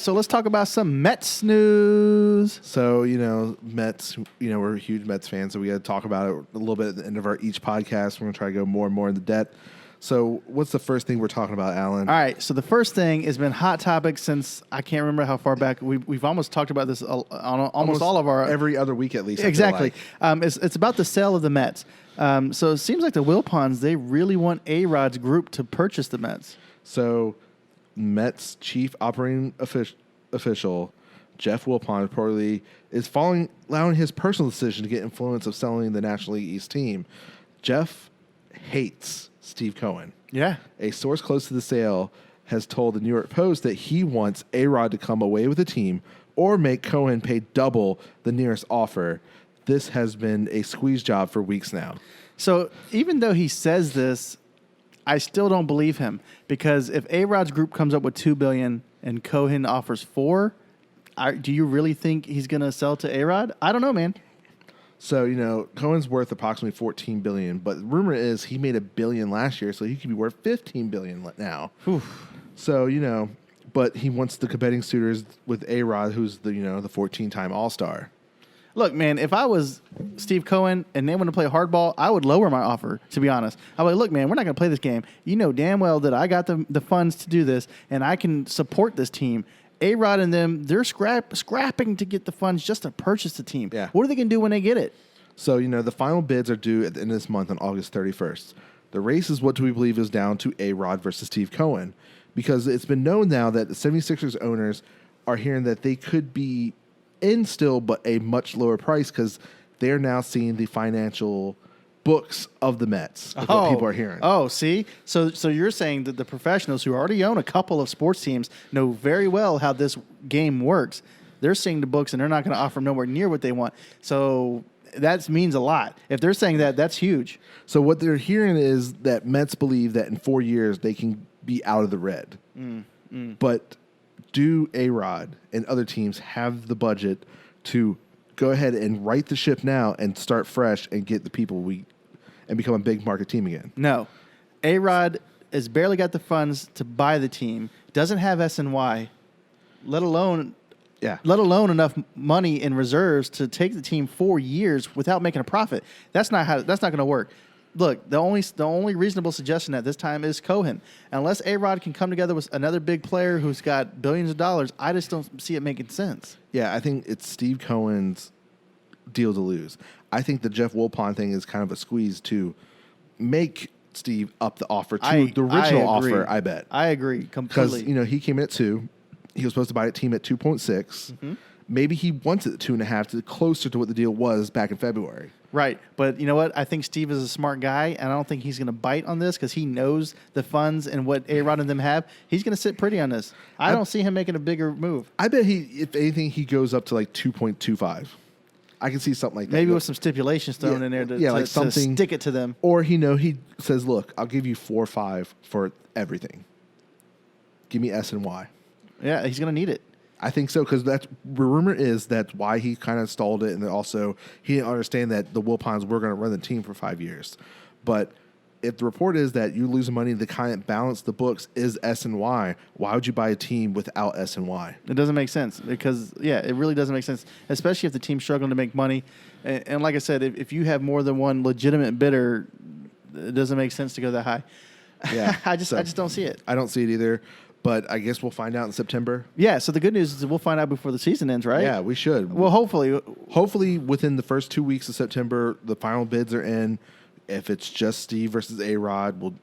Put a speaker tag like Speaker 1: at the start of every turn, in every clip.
Speaker 1: so let's talk about some Mets news.
Speaker 2: So, Mets, we're huge Mets fans, so we got to talk about it a little bit at the end of each podcast. We're going to try to go more and more into depth. So what's the first thing we're talking about, Alan?
Speaker 1: All right, so the first thing has been hot topic since I can't remember how far back. We've almost talked about this on almost all of our...
Speaker 2: Every other week at least.
Speaker 1: Exactly. It's about the sale of the Mets. So it seems like the Wilpons, they really want A-Rod's group to purchase the Mets.
Speaker 2: So Mets chief operating official Jeff Wilpon reportedly is allowing his personal decision to get influence of selling the National League East team. Jeff hates Steve Cohen.
Speaker 1: Yeah.
Speaker 2: A source close to the sale has told the New York Post that he wants A-Rod to come away with the team or make Cohen pay double the nearest offer. This has been a squeeze job for weeks now.
Speaker 1: So even though he says this, I still don't believe him, because if A-Rod's group comes up with $2 billion and Cohen offers $4 billion, do you really think he's going to sell to A-Rod? I don't know, man.
Speaker 2: So, Cohen's worth approximately $14 billion, but the rumor is he made $1 billion last year, so he could be worth $15 billion now.
Speaker 1: Oof.
Speaker 2: So, but he wants the competing suitors with A-Rod, who's the 14-time All-Star.
Speaker 1: Look, man, if I was Steve Cohen and they want to play hardball, I would lower my offer, to be honest. I would look, man, we're not going to play this game. You know damn well that I got the funds to do this, and I can support this team. A-Rod and them, they're scrapping to get the funds just to purchase the team.
Speaker 2: Yeah.
Speaker 1: What are they going to do when they get it?
Speaker 2: So, the final bids are due at the end of this month on August 31st. The race is what do we believe is down to A-Rod versus Steve Cohen, because it's been known now that the 76ers owners are hearing that they could be in still, but a much lower price, because they're now seeing the financial books of the Mets, is what people are hearing.
Speaker 1: Oh, see? So you're saying that the professionals who already own a couple of sports teams know very well how this game works. They're seeing the books, and they're not going to offer nowhere near what they want. So that means a lot. If they're saying that, that's huge.
Speaker 2: So what they're hearing is that Mets believe that in 4 years they can be out of the red. But do A-Rod and other teams have the budget to go ahead and right the ship now and start fresh and get the people and become a big market team again?
Speaker 1: No. A-Rod has barely got the funds to buy the team, doesn't have SNY, let alone enough money in reserves to take the team 4 years without making a profit. That's not going to work. Look, the only reasonable suggestion at this time is Cohen. Unless A-Rod can come together with another big player who's got billions of dollars, I just don't see it making sense.
Speaker 2: Yeah, I think it's Steve Cohen's deal to lose. I think the Jeff Wilpon thing is kind of a squeeze to make Steve up the offer to the original offer, I bet.
Speaker 1: I agree completely.
Speaker 2: Because, he came in at 2. He was supposed to buy a team at 2.6. Mm-hmm. Maybe he wants it at 2.5 to closer to what the deal was back in February.
Speaker 1: Right. But you know what? I think Steve is a smart guy, and I don't think he's going to bite on this because he knows the funds and what A-Rod and them have. He's going to sit pretty on this. I don't see him making a bigger move.
Speaker 2: I bet if anything, he goes up to like 2.25. I can see something like that.
Speaker 1: Maybe with some stipulations thrown in there to stick it to them.
Speaker 2: Or he says, look, I'll give you 4 or 5 for everything. Give me S and Y.
Speaker 1: Yeah, he's going to need it.
Speaker 2: I think so, because the rumor is that's why he kind of stalled it, and also he didn't understand that the Wilpons were going to run the team for 5 years. But if the report is that you're losing money, the kind that balance the books is S and Y, why would you buy a team without S and Y?
Speaker 1: It doesn't make sense because, it really doesn't make sense, especially if the team's struggling to make money. And like I said, if you have more than one legitimate bidder, it doesn't make sense to go that high.
Speaker 2: Yeah,
Speaker 1: I just don't see it.
Speaker 2: I don't see it either. But I guess we'll find out in September.
Speaker 1: Yeah, so the good news is we'll find out before the season ends, right?
Speaker 2: Yeah, we should.
Speaker 1: Well, hopefully.
Speaker 2: Hopefully within the first 2 weeks of September, the final bids are in. If it's just Steve versus A-Rod,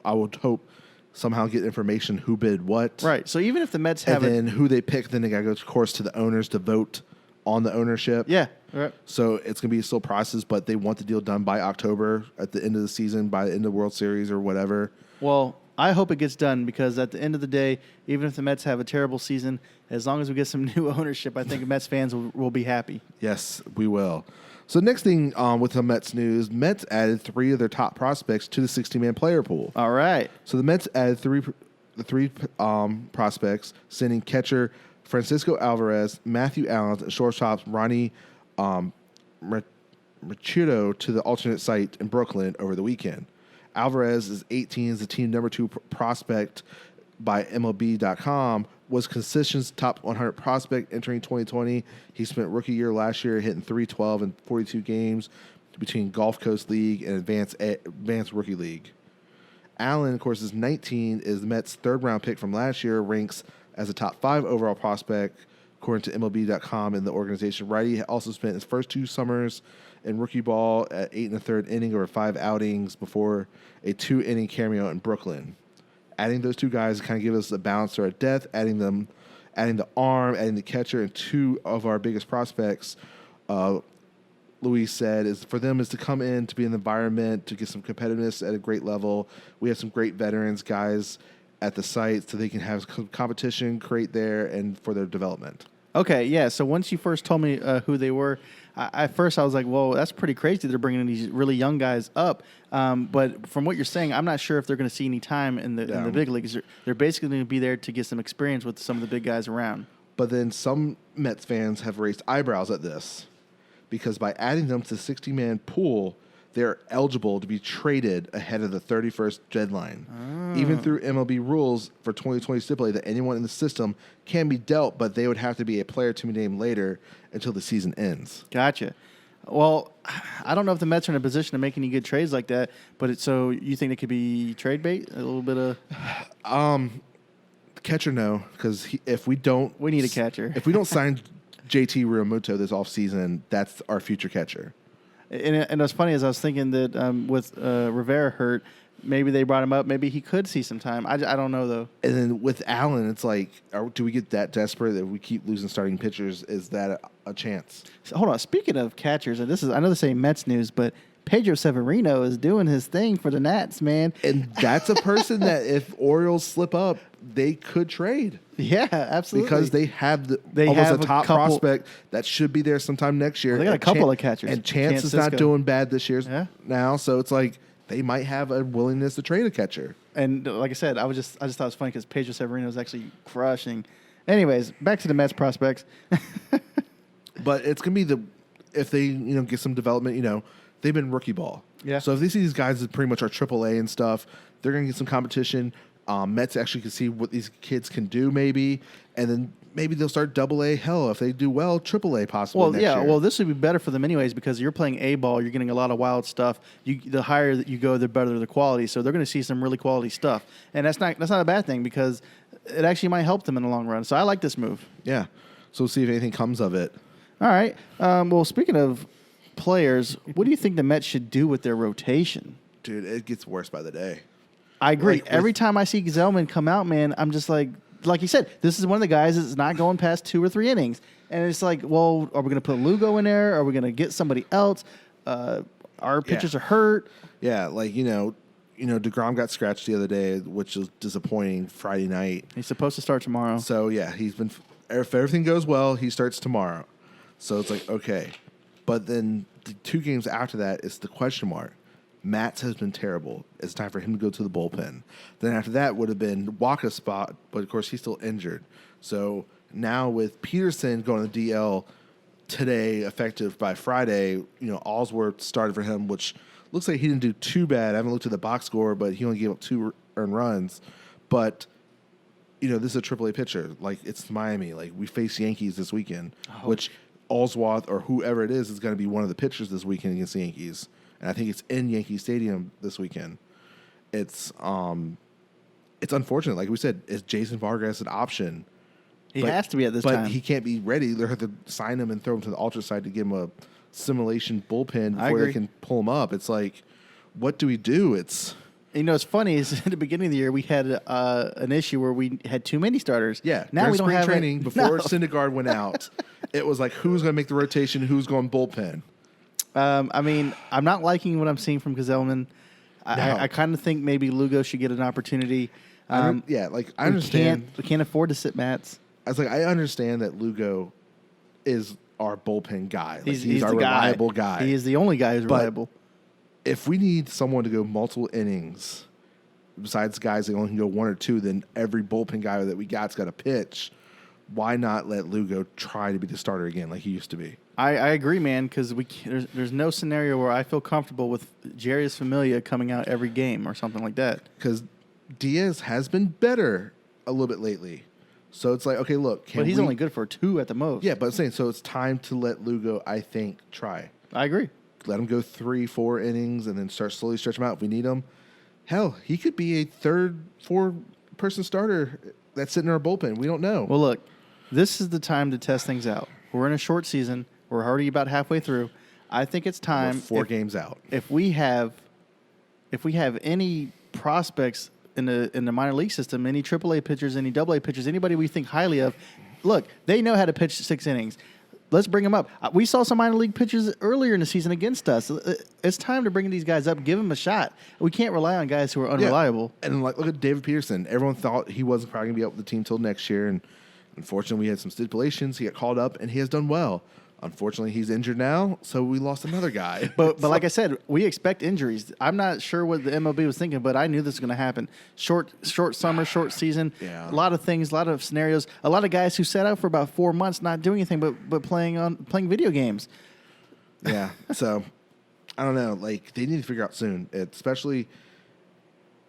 Speaker 2: I would hope, somehow get information who bid what.
Speaker 1: Right, so even if the Mets have
Speaker 2: and then who they pick, then they got to go, of course, to the owners to vote on the ownership.
Speaker 1: Yeah, right.
Speaker 2: So it's going to be a slow process, but they want the deal done by October, at the end of the season, by the end of the World Series or whatever.
Speaker 1: Well, I hope it gets done because at the end of the day, even if the Mets have a terrible season, as long as we get some new ownership, I think Mets fans will be happy.
Speaker 2: Yes, we will. So next thing with the Mets news, Mets added 3 of their top prospects to the 60-man player pool.
Speaker 1: All right.
Speaker 2: So the Mets added three prospects, sending catcher Francisco Alvarez, Matthew Allen, and shortstop Ronnie Machado to the alternate site in Brooklyn over the weekend. Alvarez is 18, is the team number 2 prospect by MLB.com, was consistent top 100 prospect entering 2020. He spent rookie year last year hitting 312 in 42 games between Gulf Coast League and Advanced Rookie League. Allen, of course, is 19, is the Mets' third-round pick from last year, ranks as a top 5 overall prospect, according to MLB.com and the organization. Righty also spent his first 2 summers in rookie ball at 8 1/3 inning over 5 outings before a 2-inning cameo in Brooklyn. Adding those 2 guys kind of give us a balance to our depth, adding the arm, adding the catcher, and 2 of our biggest prospects, Luis said, is for them is to come in to be in the environment, to get some competitiveness at a great level. We have some great veterans, guys at the site, so they can have competition create there and for their development.
Speaker 1: Okay, yeah. So once you first told me who they were, at first I was like, "Whoa, that's pretty crazy." They're bringing these really young guys up, but from what you're saying, I'm not sure if they're going to see any time in the big leagues. They're basically going to be there to get some experience with some of the big guys around.
Speaker 2: But then some Mets fans have raised eyebrows at this because by adding them to the 60-man pool, they're eligible to be traded ahead of the 31st deadline. Even through MLB rules for 2020 stipulate that anyone in the system can be dealt, but they would have to be a player to be named later until the season ends.
Speaker 1: Gotcha. Well, I don't know if the Mets are in a position to make any good trades like that, but so you think it could be trade bait? A little bit of...
Speaker 2: Catcher, no, because if we
Speaker 1: need a catcher.
Speaker 2: If we don't sign JT Realmuto this offseason, that's our future catcher.
Speaker 1: And what's funny is I was thinking that with Rivera hurt, maybe they brought him up. Maybe he could see some time. I don't know, though.
Speaker 2: And then with Allen, it's like, do we get that desperate that we keep losing starting pitchers? Is that a chance?
Speaker 1: So, hold on. Speaking of catchers, and I know this ain't Mets news, but Pedro Severino is doing his thing for the Nats, man.
Speaker 2: And that's a person that if Orioles slip up, they could trade.
Speaker 1: Yeah, absolutely.
Speaker 2: Because they have a top prospect that should be there sometime next year.
Speaker 1: Well, they got a couple of catchers.
Speaker 2: And Chance is not doing bad this year now, so it's like they might have a willingness to trade a catcher.
Speaker 1: And like I said, I just thought it was funny because Pedro Severino is actually crushing. Anyways, back to the Mets prospects.
Speaker 2: But it's gonna be if they get some development, they've been rookie ball.
Speaker 1: Yeah.
Speaker 2: So if they see these guys that pretty much are AAA and stuff, they're gonna get some competition. Mets actually can see what these kids can do, maybe, and then maybe they'll start AA. Hell, if they do well, AAA possibly.
Speaker 1: Well,
Speaker 2: next year.
Speaker 1: Well, this would be better for them anyways because you're playing A ball. You're getting a lot of wild stuff. The higher that you go, the better the quality. So they're going to see some really quality stuff, and that's not a bad thing because it actually might help them in the long run. So I like this move.
Speaker 2: Yeah. So we'll see if anything comes of it.
Speaker 1: All right. Well, speaking of players, what do you think the Mets should do with their rotation?
Speaker 2: Dude, it gets worse by the day.
Speaker 1: I agree. Every time I see Zellman come out, man, I'm just like you said, this is one of the guys that's not going past 2 or 3 innings. And it's like, well, are we going to put Lugo in there? Are we going to get somebody else? Our pitchers are hurt.
Speaker 2: Yeah, DeGrom got scratched the other day, which was disappointing Friday night.
Speaker 1: He's supposed to start tomorrow.
Speaker 2: So, yeah, if everything goes well, he starts tomorrow. So it's like, okay. But then the 2 games after that is the question mark. Matz has been terrible. It's time for him to go to the bullpen. Then after that would have been Waka's spot, but of course he's still injured. So now with Peterson going to DL today, effective by Friday, Allsworth started for him, which looks like he didn't do too bad. I haven't looked at the box score, but he only gave up 2 earned runs. But this is a AAA pitcher. Like, it's Miami. Like, we face Yankees this weekend, which Allsworth or whoever it is going to be one of the pitchers this weekend against the Yankees. And I think it's in Yankee Stadium this weekend. It's unfortunate. Like we said, is Jason Vargas an option?
Speaker 1: He has to be at this time.
Speaker 2: But he can't be ready. They'll have to sign him and throw him to the ultra side to give him a simulation bullpen before they can pull him up. It's like, what do we do? It's
Speaker 1: funny is at the beginning of the year we had an issue where we had too many starters.
Speaker 2: Yeah.
Speaker 1: Now we don't have
Speaker 2: training before Syndergaard went out. It was like, who's going to make the rotation? Who's going bullpen?
Speaker 1: I'm not liking what I'm seeing from Gazelman. I kind of think maybe Lugo should get an opportunity.
Speaker 2: I understand.
Speaker 1: We can't afford to sit Mats.
Speaker 2: I was like, I understand that Lugo is our bullpen guy. Like,
Speaker 1: he's
Speaker 2: our reliable guy.
Speaker 1: He is the only guy who's reliable.
Speaker 2: If we need someone to go multiple innings, besides guys that only can go 1 or 2, then every bullpen guy that we got's got to pitch. Why not let Lugo try to be the starter again like he used to be?
Speaker 1: I agree, man, because there's no scenario where I feel comfortable with Jarius Familia coming out every game or something like that.
Speaker 2: Because Diaz has been better a little bit lately. So it's like, okay, look.
Speaker 1: But he's only good for 2 at the most.
Speaker 2: Yeah, but I'm saying, so it's time to let Lugo, I think, try.
Speaker 1: I agree.
Speaker 2: Let him go 3-4 innings and then slowly stretch him out if we need him. Hell, he could be a 4-person starter that's sitting in our bullpen. We don't know.
Speaker 1: Well, look, this is the time to test things out. We're in a short season. We're already about halfway through. I think it's time.
Speaker 2: We're 4 games out.
Speaker 1: If we have any prospects in the minor league system, any AAA pitchers, any AA pitchers, anybody we think highly of, look, they know how to pitch 6 innings. Let's bring them up. We saw some minor league pitchers earlier in the season against us. It's time to bring these guys up, give them a shot. We can't rely on guys who are unreliable.
Speaker 2: Yeah. And look at David Peterson. Everyone thought he wasn't probably going to be up with the team till next year, and unfortunately, we had some stipulations. He got called up, and he has done well. Unfortunately, he's injured now, so we lost another guy.
Speaker 1: But like I said, we expect injuries. I'm not sure what the MLB was thinking, but I knew this was going to happen. Short summer, short season.
Speaker 2: Yeah.
Speaker 1: A lot of things, a lot of scenarios. A lot of guys who sat out for about 4 months, not doing anything but playing video games.
Speaker 2: Yeah. So I don't know. Like, they need to figure out soon, especially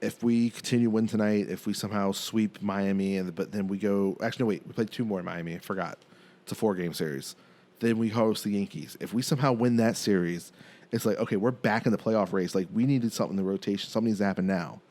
Speaker 2: if we continue to win tonight. If we somehow sweep Miami, but then we go. Actually, no, wait. We played 2 more in Miami. I forgot. It's a 4-game series. Then we host the Yankees. If we somehow win that series, it's like, okay, we're back in the playoff race. Like, we needed something in the rotation. Something needs to happen now.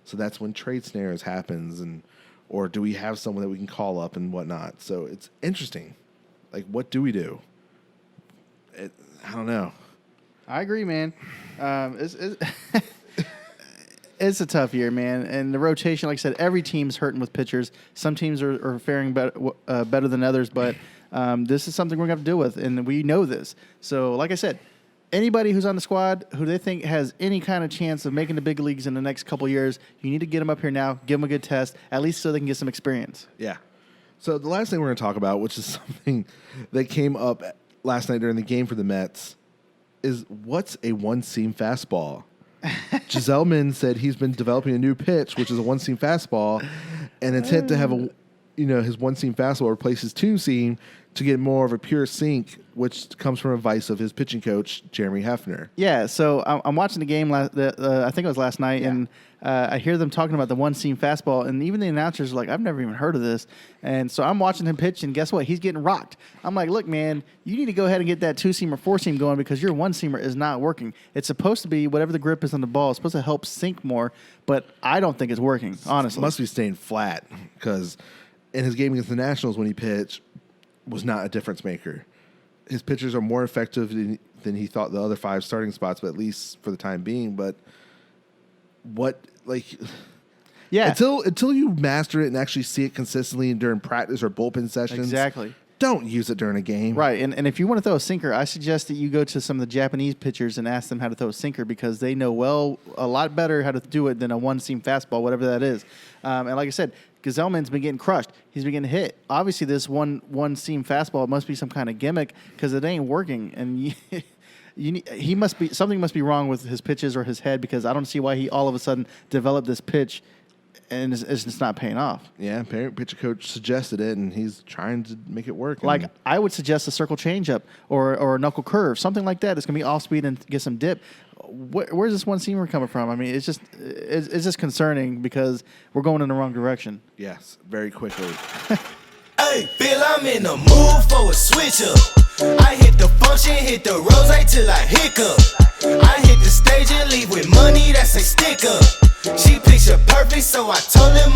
Speaker 2: So that's when trade scenarios happens, or do we have someone that we can call up and whatnot? So it's interesting. Like, what do we do? I don't know.
Speaker 1: I agree, man. It's a tough year, man. And the rotation, like I said, every team's hurting with pitchers. Some teams are faring better than others, but this is something we're going to have to deal with, and we know this. So, like I said, anybody who's on the squad who they think has any kind of chance of making the big leagues in the next couple of years, you need to get them up here now, give them a good test, at least so they can get some experience.
Speaker 2: Yeah. So the last thing we're going to talk about, which is something that came up last night during the game for the Mets, is what's a one-seam fastball? Giselman said he's been developing a new pitch, which is a one-seam fastball, and intent to have his one-seam fastball replace his two-seam to get more of a pure sink, which comes from advice of his pitching coach, Jeremy Hefner.
Speaker 1: Yeah, so I'm watching the game, I think it was last night, and I hear them talking about the one-seam fastball, and even the announcers are like, I've never even heard of this. And so I'm watching him pitch, and guess what? He's getting rocked. I'm like, look, man, you need to go ahead and get that two-seam or four-seam going because your one-seamer is not working. It's supposed to be whatever the grip is on the ball. It's supposed to help sink more, but I don't think it's working, honestly.
Speaker 2: It must be staying flat because in his game against the Nationals when he pitched, was not a difference maker. His pitchers are more effective than he thought the other 5 starting spots, but at least for the time being. But until you master it and actually see it consistently during practice or bullpen sessions,
Speaker 1: exactly.
Speaker 2: Don't use it during a game.
Speaker 1: Right, and if you want to throw a sinker, I suggest that you go to some of the Japanese pitchers and ask them how to throw a sinker because they know a lot better how to do it than a one-seam fastball, whatever that is. And like I said, Giselman's been getting crushed. He's been getting hit. Obviously, this one-seam fastball must be some kind of gimmick because it ain't working. And something must be wrong with his pitches or his head because I don't see why he all of a sudden developed this pitch and it's just not paying off.
Speaker 2: Yeah, pitcher coach suggested it, and he's trying to make it work.
Speaker 1: Like, I would suggest a circle changeup or a knuckle curve, something like that. It's going to be off speed and get some dip. Where's this one-seamer coming from? I mean, it's just concerning because we're going in the wrong direction.
Speaker 2: Yes, very quickly.
Speaker 3: Hey, Bill, I'm in the mood for a switch up. I hit the function, hit the rose till I hiccup. I hit the stage and leave with money that's a sticker. She picture perfect, so I told him